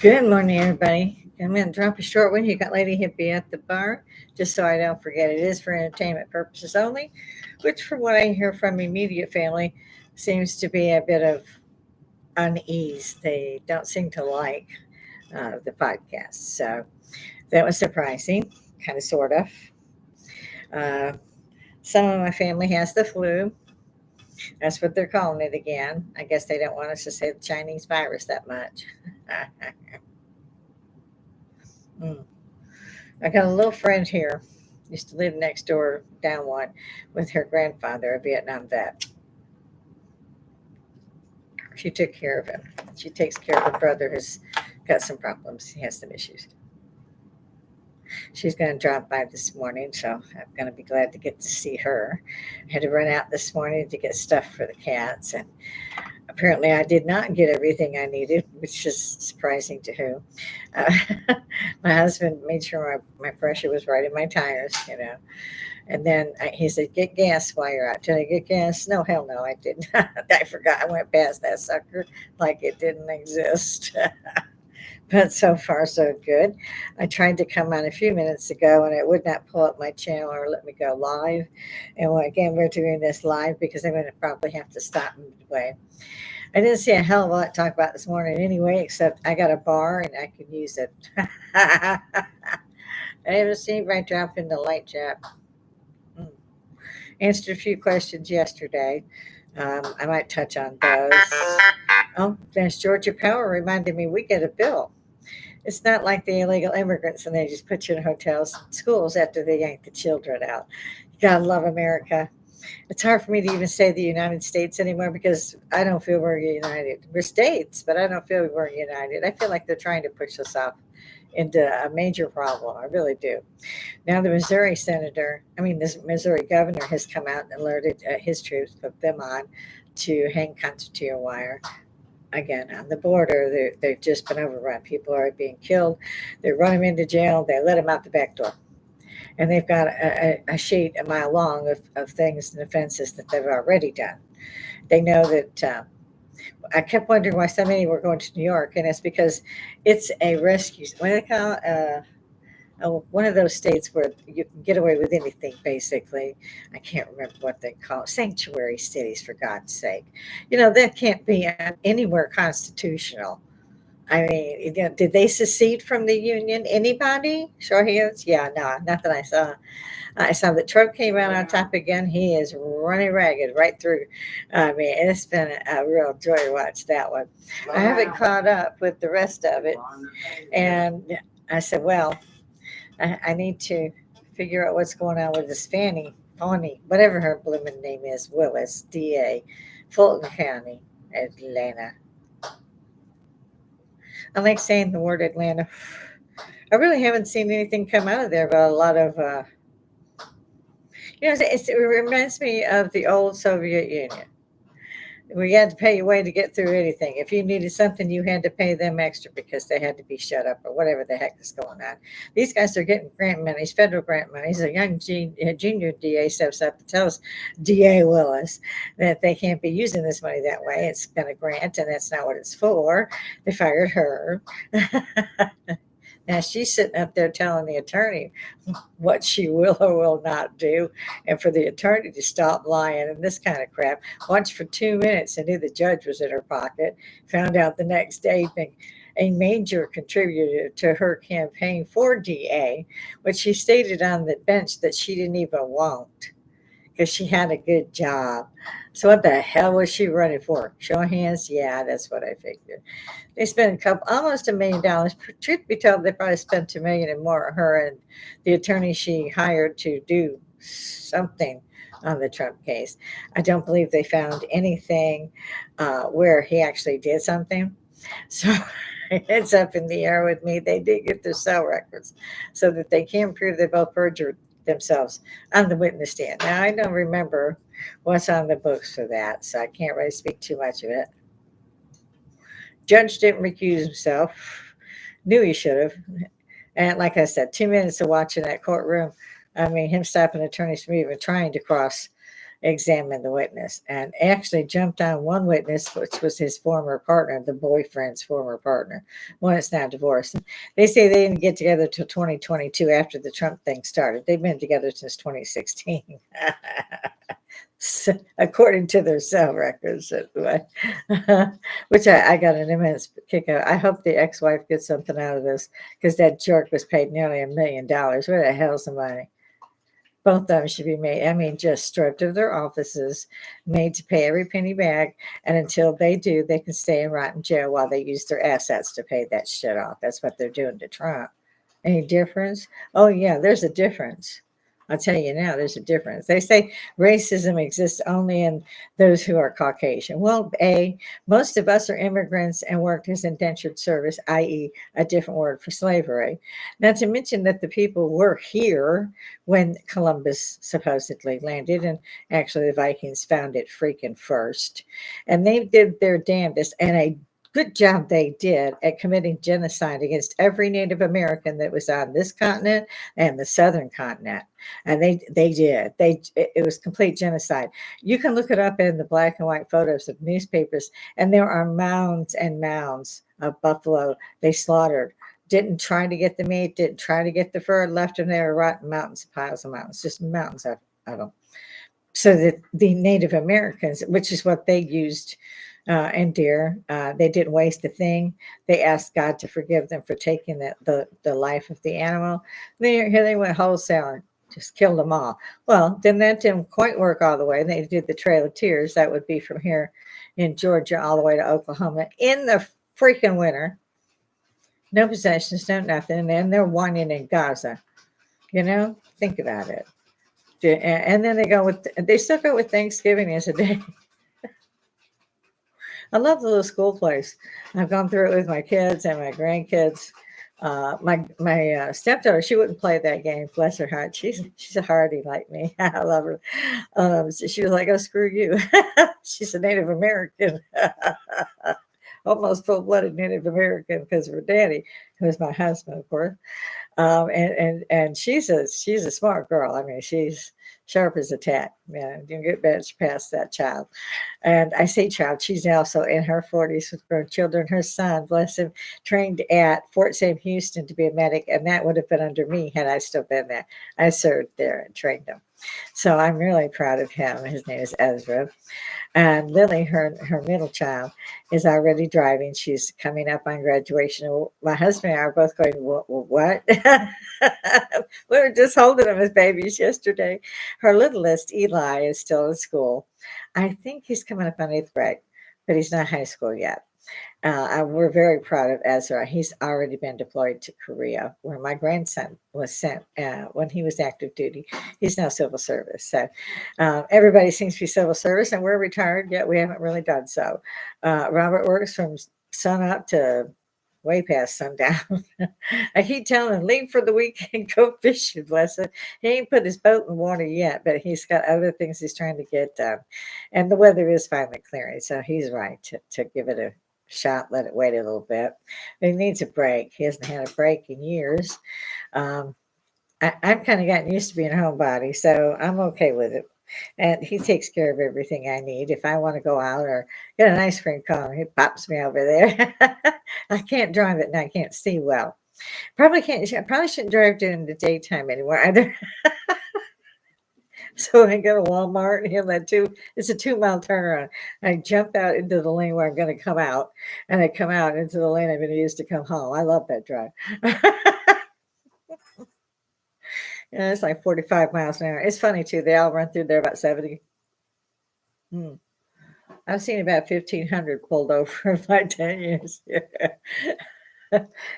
Good morning, everybody. I'm going to drop a short one. You got Lady Hippy at the bar, just so I don't forget. It is for entertainment purposes only, which, from what I hear from immediate family, seems to be a bit of unease. They don't seem to like the podcast. So that was surprising, kind of, sort of. Uh, some of my family has the flu. That's what they're calling it again. I guess they don't want us to say the Chinese virus that much. Mm. I got a little friend here, used to live next door, down one, with her grandfather, a Vietnam vet. She took care of him. She takes care of her brother who's got some problems. He has some issues. She's going to drop by this morning, so I'm going to be glad to get to see her. I had to run out this morning to get stuff for the cats, and apparently I did not get everything I needed, which is surprising to who. My husband made sure my pressure was right in my tires. And then he said, "Get gas while you're out." Did I get gas? No, hell no, I didn't. I forgot. I went past that sucker like it didn't exist. But so far, so good. I tried to come on a few minutes ago and it would not pull up my channel or let me go live. And again, we're doing this live because I'm going to probably have to stop midway. I didn't see a hell of a lot to talk about this morning anyway, except I got a bar and I could use it. I haven't seen anybody drop in the light jet. Mm. Answered a few questions yesterday. I might touch on those. Oh, there's Georgia Power reminded me we get a bill. It's not like the illegal immigrants and they just put you in hotels and schools after they yank the children out. You gotta love America. It's hard for me to even say the United States anymore because I don't feel we're united. We're states, but I don't feel we're united. I feel like they're trying to push us off into a major problem. I really do. Now, the Missouri senator, I mean, this Missouri governor has come out and alerted his troops, put them on to hang concertina wire again on the border. They've just been overrun. People are being killed. They run them into jail. They let them out the back door. And they've got a sheet a mile long of things and offenses that they've already done. They know that. I kept wondering why so many were going to New York, and it's because it's a rescue. What do they call it? One of those states where you can get away with anything, basically. I can't remember what they call it. Sanctuary cities, for God's sake. That can't be anywhere constitutional. I mean, did they secede from the Union? Anybody? Show of hands? Yeah, no, not that I saw. I saw that Trump came out on top again. He is running ragged right through. I mean, it's been a real joy to watch that one. I haven't caught up with the rest of it. And I said, well, I need to figure out what's going on with this Fanny, whatever her blooming name is, Willis, DA, Fulton County, Atlanta. I like saying the word Atlanta. I really haven't seen anything come out of there, but a lot of, it reminds me of the old Soviet Union. We had to pay your way to get through anything. If you needed something, you had to pay them extra because they had to be shut up or whatever the heck is going on. These guys are getting grant monies, federal grant monies. A young junior DA steps up and tells DA Willis that they can't be using this money that way. It's been a grant, and that's not what it's for. They fired her. Now she's sitting up there telling the attorney what she will or will not do, and for the attorney to stop lying and this kind of crap. Once for 2 minutes, and knew the judge was in her pocket. Found out the next day being a major contributor to her campaign for DA, which she stated on the bench that she didn't even want because she had a good job. So what the hell was she running for? Show of hands? Yeah, that's what I figured. They spent almost $1 million. Truth be told, they probably spent 2 million and more on her and the attorney she hired to do something on the Trump case. I don't believe they found anything where he actually did something. So it's up in the air with me. They did get their cell records so that they can prove they both perjured themselves on the witness stand. Now, I don't remember what's on the books for that, so I can't really speak too much of it. Judge didn't recuse himself. Knew he should have. And like I said, 2 minutes of watching that courtroom. I mean, him stopping attorneys from even trying to cross examine the witness and actually jumped on one witness, which was his former partner, the boyfriend's former partner. One is now divorced. They say they didn't get together till 2022 after the Trump thing started. They've been together since 2016. According to their cell records, anyway. Which I got an immense kick out. I hope the ex-wife gets something out of this because that jerk was paid nearly $1 million. Where the hell's the money? Both of them should be made, I mean, just stripped of their offices, made to pay every penny back. And until they do, they can stay and rot in jail while they use their assets to pay that shit off. That's what they're doing to Trump. Any difference? Oh, yeah, there's a difference. I'll tell you now, there's a difference. They say racism exists only in those who are Caucasian. Well, most of us are immigrants and worked as indentured service, i.e., a different word for slavery. Not to mention that the people were here when Columbus supposedly landed, and actually the Vikings found it freaking first. And they did their damnedest, and a good job they did at committing genocide against every Native American that was on this continent and the southern continent. And they did. It was complete genocide. You can look it up in the black and white photos of newspapers, and there are mounds and mounds of buffalo they slaughtered. Didn't try to get the meat, didn't try to get the fur, left them there, rotten mountains, piles of mountains, just mountains of them. So that the Native Americans, which is what they used and deer. They didn't waste a thing. They asked God to forgive them for taking the life of the animal. Here they went wholesale and just killed them all. Well, then that didn't quite work all the way. They did the Trail of Tears. That would be from here in Georgia all the way to Oklahoma in the freaking winter. No possessions, no nothing. And they're whining in Gaza. Think about it. And then they still go with Thanksgiving as a day. I love the little school place. I've gone through it with my kids and my grandkids. My stepdaughter, she wouldn't play that game. Bless her heart. She's a hardy like me. I love her. So she was like, "Oh, screw you." She's a Native American, almost full-blooded Native American because of her daddy, who was my husband, of course. And she's a smart girl. I mean, she's sharp as a tack. Man, you can get much past that child. And I say child, she's also in her 40s with grown children. Her son, bless him, trained at Fort Sam Houston to be a medic, and that would have been under me had I still been there. I served there and trained him. So I'm really proud of him. His name is Ezra. And Lily, her middle child, is already driving. She's coming up on graduation. My husband and I are both going, what? We were just holding them as babies yesterday. Her littlest, Eli, is still in school. I think he's coming up on 8th grade, but he's not high school yet. We're very proud of Ezra. He's already been deployed to Korea, where my grandson was sent when he was active duty. He's now civil service. So everybody seems to be civil service, and we're retired, yet we haven't really done so. Robert works from sun up to way past sundown. I keep telling him, leave for the weekend, go fishing, bless it. He ain't put his boat in the water yet, but he's got other things he's trying to get done. And the weather is finally clearing, so he's right to give it a shot, let it wait a little bit. He needs a break. He hasn't had a break in years. I've kind of gotten used to being a homebody, so I'm okay with it. And he takes care of everything I need. If I want to go out or get an ice cream cone, he pops me over there. I can't drive it and I can't see well. Probably shouldn't drive during the daytime anymore either. So I go to Walmart and it's a 2-mile turnaround. I jump out into the lane where I'm going to come out, and I come out into the lane I'm going to use to come home. I love that drive. Yeah, it's like 45 miles an hour. It's funny too. They all run through there about 70. I've seen about 1,500 pulled over in my 10 years.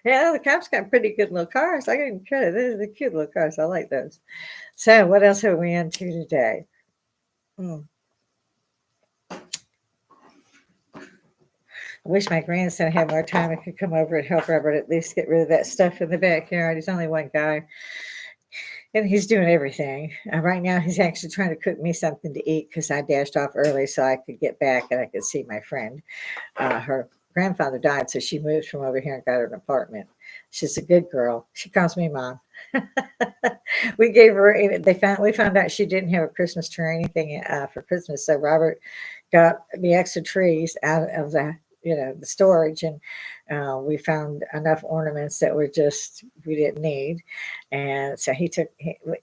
Yeah, the cops got pretty good little cars. I can credit. Those are the cute little cars. I like those. So what else are we into today? I wish my grandson had more time. I could come over and help Robert at least get rid of that stuff in the backyard. He's only one guy, and he's doing everything. Right now, he's actually trying to cook me something to eat because I dashed off early so I could get back and I could see my friend. Her grandfather died, so she moved from over here and got her an apartment. She's a good girl. She calls me mom. We gave her. We found out she didn't have a Christmas tree or anything for Christmas. So Robert got the extra trees out of the storage, and we found enough ornaments that were just we didn't need, and so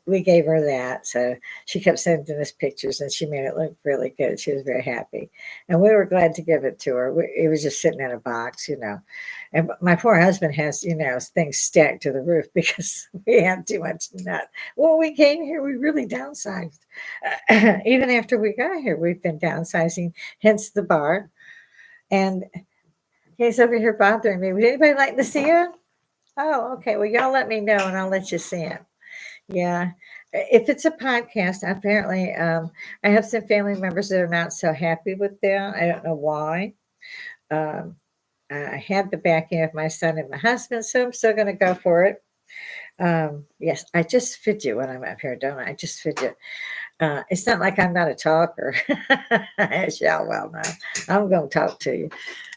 we gave her that. So she kept sending us pictures, and she made it look really good. She was very happy, and we were glad to give it to her. It was just sitting in a box. And my poor husband has, things stacked to the roof because we have too much nut. Well, we came here, we really downsized. Even after we got here, we've been downsizing, hence the bar. And he's over here bothering me. Would anybody like to see it? Oh, okay. Well, y'all let me know and I'll let you see it. Yeah. If it's a podcast, apparently, I have some family members that are not so happy with them. I don't know why. Um, I had the backing of my son and my husband, so I'm still going to go for it. Yes, I just fidget when I'm up here, don't I? I just fidget. It's not like I'm not a talker, as y'all well know. I'm going to talk to you.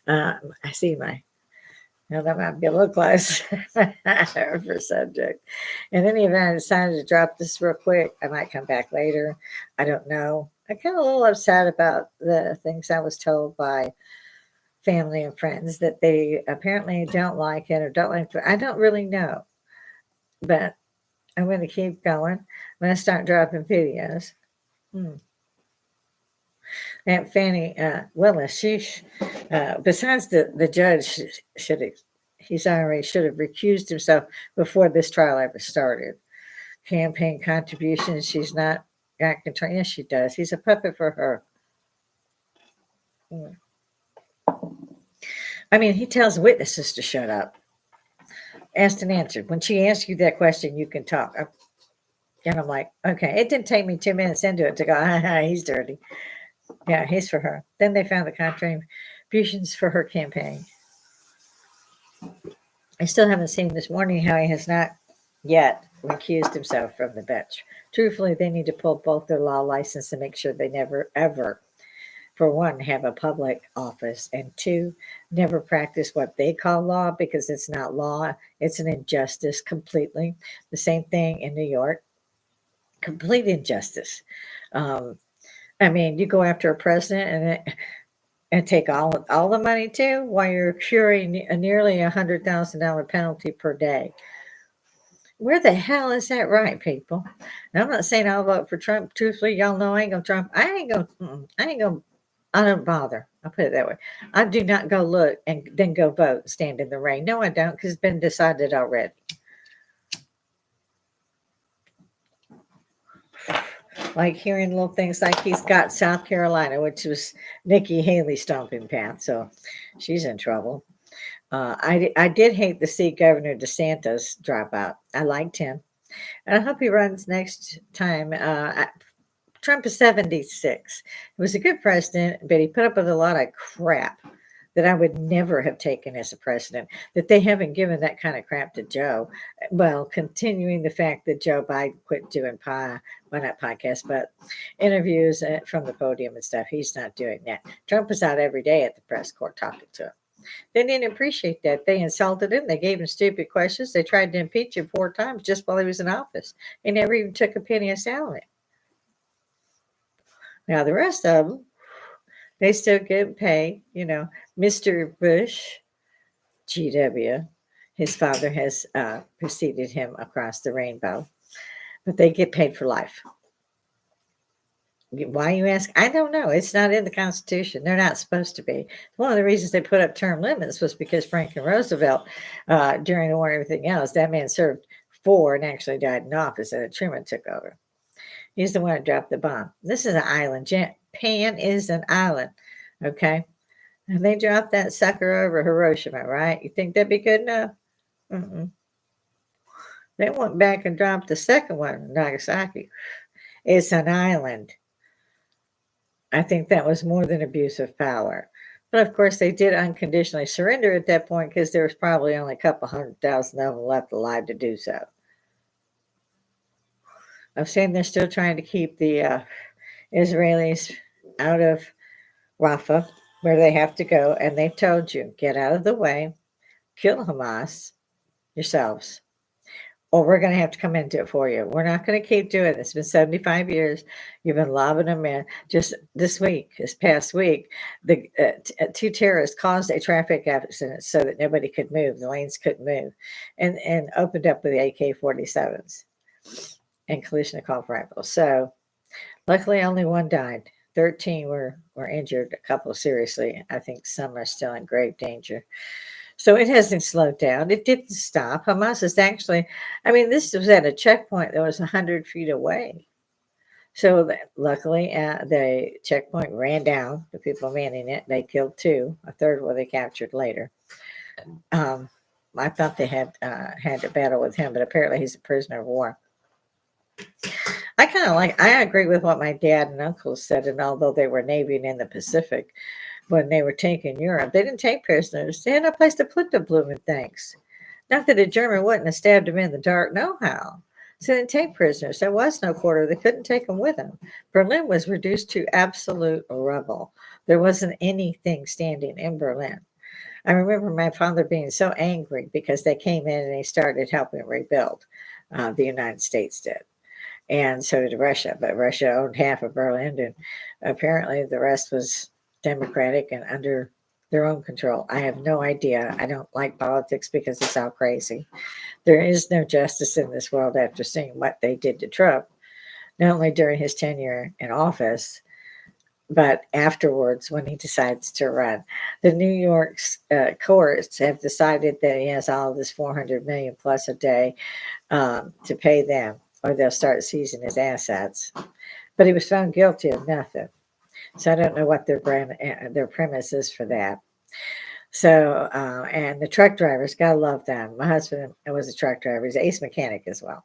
I see that might be a little close for subject. In any event, I decided to drop this real quick. I might come back later. I don't know. I'm kind of a little upset about the things I was told by family and friends that they apparently don't like it or don't like it. I don't really know, but I'm going to keep going. I'm going to start dropping videos. Aunt Fanny Willis, besides the judge he's already should have recused himself before this trial ever started. Campaign contributions, she's not got control. Yes, she does. He's a puppet for her. I mean, he tells witnesses to shut up. Asked and answered. When she asks you that question, you can talk. And I'm like, okay. It didn't take me 2 minutes into it to go, he's dirty. Yeah, he's for her. Then they found the contributions for her campaign. I still haven't seen this morning how he has not yet recused himself from the bench. Truthfully, they need to pull both their law license and make sure they never, ever, for one, have a public office, and two, never practice what they call law because it's not law. It's an injustice completely. The same thing in New York. Complete injustice. I mean, you go after a president and take all the money too, while you're curing a nearly $100,000 penalty per day. Where the hell is that right, people? And I'm not saying I'll vote for Trump. Truthfully, y'all know I ain't gonna Trump. I don't bother. I'll put it that way. I do not go look and then go vote and stand in the rain. No, I don't, because it's been decided already. Like hearing little things like he's got South Carolina, which was Nikki Haley's stomping path. So she's in trouble. I did hate to see Governor DeSantis drop out. I liked him. And I hope he runs next time. Trump is 76. He was a good president, but he put up with a lot of crap that I would never have taken as a president, that they haven't given that kind of crap to Joe. Well, continuing the fact that Joe Biden quit doing not podcasts, but interviews from the podium and stuff. He's not doing that. Trump was out every day at the press corps talking to him. They didn't appreciate that. They insulted him. They gave him stupid questions. They tried to impeach him 4 times just while he was in office. He never even took a penny of salary. Now, the rest of them, they still get paid. Mr. Bush, GW, his father has preceded him across the rainbow, but they get paid for life. Why, you ask? I don't know. It's not in the Constitution. They're not supposed to be. One of the reasons they put up term limits was because Franklin Roosevelt, during the war and everything else, that man served 4 and actually died in office, and Truman took over. He's the one that dropped the bomb. This is an island. Japan is an island, okay? And they dropped that sucker over Hiroshima, right? You think that'd be good enough? Mm-mm. They went back and dropped the second one, Nagasaki. It's an island. I think that was more than abuse of power. But of course, they did unconditionally surrender at that point because there was probably only a couple 100,000 of them left alive to do so. I've seen they're still trying to keep the Israelis out of Rafah, where they have to go, and they've told you, get out of the way, kill Hamas yourselves, or we're going to have to come into it for you. We're not going to keep doing this. It's been 75 years. You've been lobbing them in. Just this past week, the two terrorists caused a traffic accident so that nobody could move. The lanes couldn't move, and opened up with the AK-47s and Kalashnikov rifles. So luckily, only one died. 13 were injured, a couple seriously. I think some are still in grave danger. So it hasn't slowed down. It didn't stop. Hamas is actually, I mean, this was at a checkpoint that was 100 feet away. So luckily, the checkpoint ran down, the people manning it. They killed two. A third one they captured later. Um, I thought they had a battle with him, but apparently he's a prisoner of war. I agree with what my dad and uncle said, and although they were Navy and in the Pacific, when they were taking Europe, they didn't take prisoners. They had no place to put the blooming things. Not that a German wouldn't have stabbed them in the dark, no how. So they didn't take prisoners. There was no quarter. They couldn't take them with them. Berlin was reduced to absolute rubble. There wasn't anything standing in Berlin. I remember my father being so angry because they came in and they started helping rebuild. The United States did. And so did Russia. But Russia owned half of Berlin, and apparently the rest was democratic and under their own control. I have no idea. I don't like politics because it's all crazy. There is no justice in this world after seeing what they did to Trump, not only during his tenure in office, but afterwards when he decides to run. The New York courts have decided that he has all this 400 million plus a day to pay them, or they'll start seizing his assets. But he was found guilty of nothing. So I don't know what their premise is for that. So, and the truck drivers, gotta love them. My husband was a truck driver. He's an ace mechanic as well.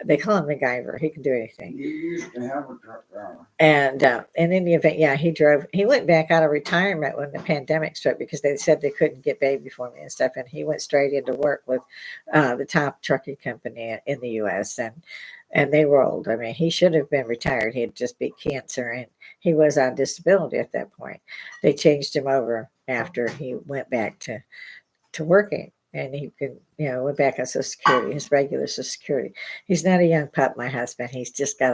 They call him MacGyver. He can do anything. You used to have a truck driver. And in any event, yeah, he drove. He went back out of retirement when the pandemic struck because they said they couldn't get baby formula and stuff. And he went straight into work with the top trucking company in the U.S. And they rolled. I mean, he should have been retired. He had just beat cancer, and he was on disability at that point. They changed him over after he went back to working. And he could, went back on Social Security, his regular Social Security. He's not a young pup, my husband. He's just got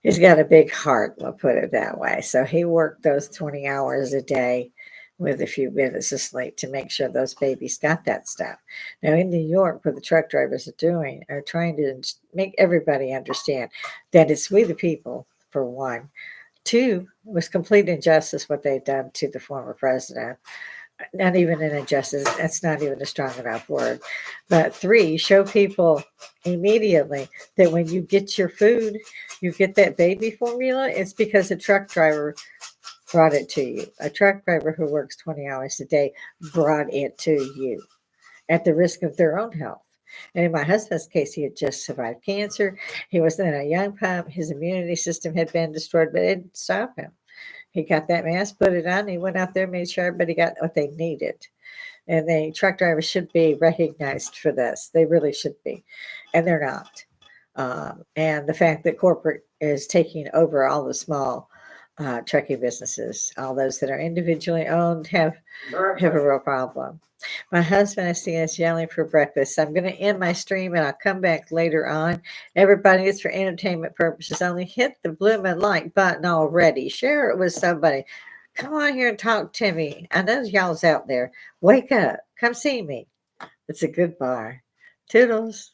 he's got a big heart, we'll put it that way. So he worked those 20 hours a day with a few minutes of sleep to make sure those babies got that stuff. Now in New York, what the truck drivers are trying to make everybody understand that it's we the people, for one. Two, it was complete injustice what they've done to the former president. Not even an injustice, that's not even a strong enough word. But three, show people immediately that when you get your food, you get that baby formula, it's because a truck driver brought it to you. A truck driver who works 20 hours a day brought it to you at the risk of their own health. And in my husband's case, he had just survived cancer. He was then a young pup. His immunity system had been destroyed, but it didn't stop him. He got that mask, put it on. He went out there, made sure everybody got what they needed. And the truck drivers should be recognized for this. They really should be. And they're not. And the fact that corporate is taking over all the small trucking businesses, all those that are individually owned have a real problem. My husband, I see, is yelling for breakfast. I'm going to end my stream and I'll come back later on. Everybody, it's for entertainment purposes only. Hit the blooming like button already. Share it with somebody. Come on here and talk to me. I know y'all's out there. Wake up. Come see me. It's a good bar. Toodles.